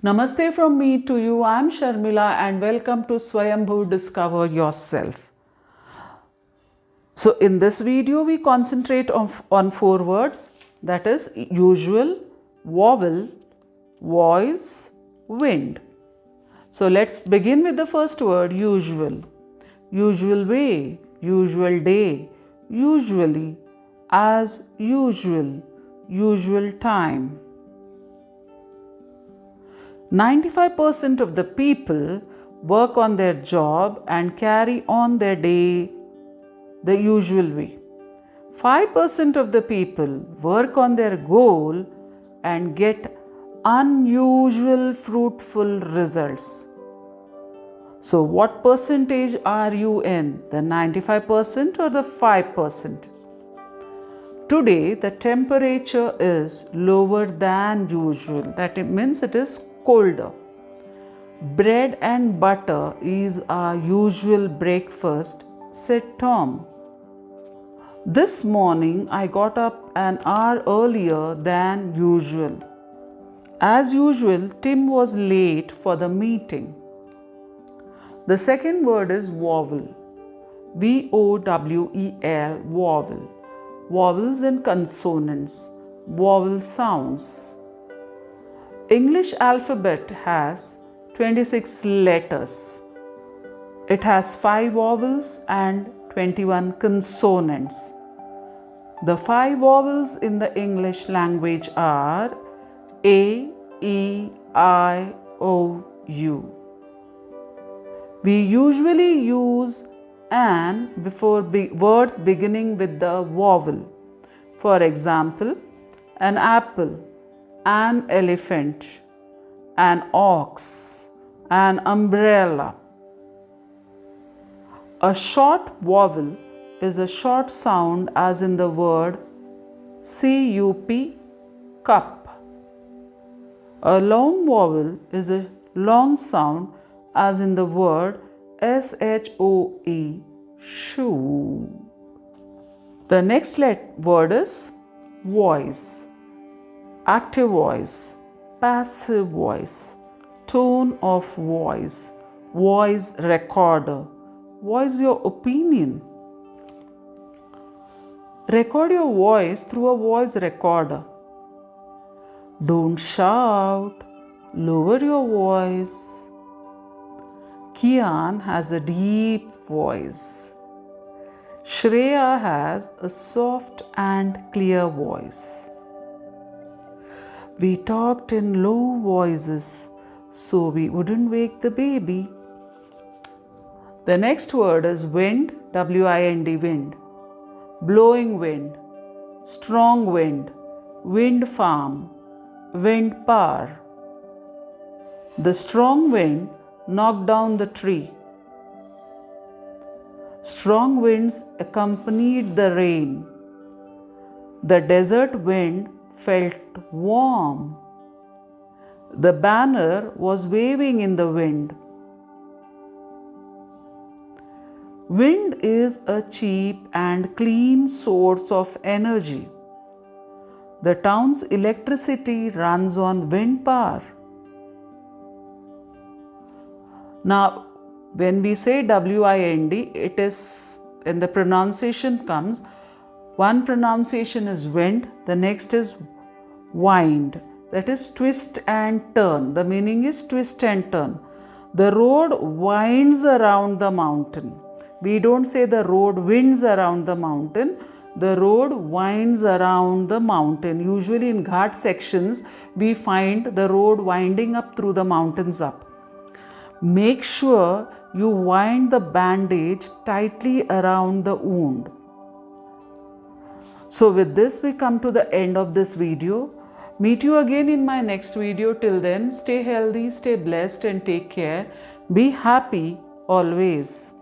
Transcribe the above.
Namaste from me to you. I'm Sharmila and welcome to Swayambhu Discover Yourself. So in this video we concentrate on 4 words, that is usual, vowel, voice, wind. So let's begin with the first word, usual. Usual way, usual day, usually, as usual, usual time. 95% of the people work on their job and carry on their day the usual way. 5% of the people work on their goal and get unusual fruitful results. So what percentage are you in? The 95% or the 5%? Today the temperature is lower than usual. That means it is colder. Bread and butter is our usual breakfast, said Tom. This morning I got up an hour earlier than usual. As usual, Tim was late for the meeting. The second word is vowel. V-O-W-E-L, vowel. Vowels and consonants, vowel sounds. English alphabet has 26 letters. It has 5 vowels and 21 consonants. The 5 vowels in the English language are A, E, I, O, U. We usually use an before words beginning with the vowel. For example, an apple, an elephant, an ox, an umbrella. A short vowel is a short sound as in the word C-U-P, cup. A long vowel is a long sound as in the word S-H-O-E, shoe. The next word is voice. Active voice, passive voice, tone of voice, voice recorder. Voice your opinion. Record your voice through a voice recorder. Don't shout, lower your voice. Kian has a deep voice. Shreya has a soft and clear voice. We talked in low voices so we wouldn't wake the baby. The next word is wind, W-I-N-D, wind. Blowing wind, strong wind, wind farm, wind power. The strong wind knocked down the tree. Strong winds accompanied the rain. The desert wind felt warm. The banner was waving in the wind. Wind is a cheap and clean source of energy. The town's electricity runs on wind power. Now, when we say W-I-N-D, it is, when the pronunciation comes, one pronunciation is wind, the next is wind, that is twist and turn. The meaning is twist and turn. The road winds around the mountain. We don't say the road winds around the mountain. The road winds around the mountain. Usually in ghat sections, we find the road winding up through the mountains up. Make sure you wind the bandage tightly around the wound. So with this, we come to the end of this video. Meet you again in my next video. Till then, stay healthy, stay blessed and take care. Be happy always.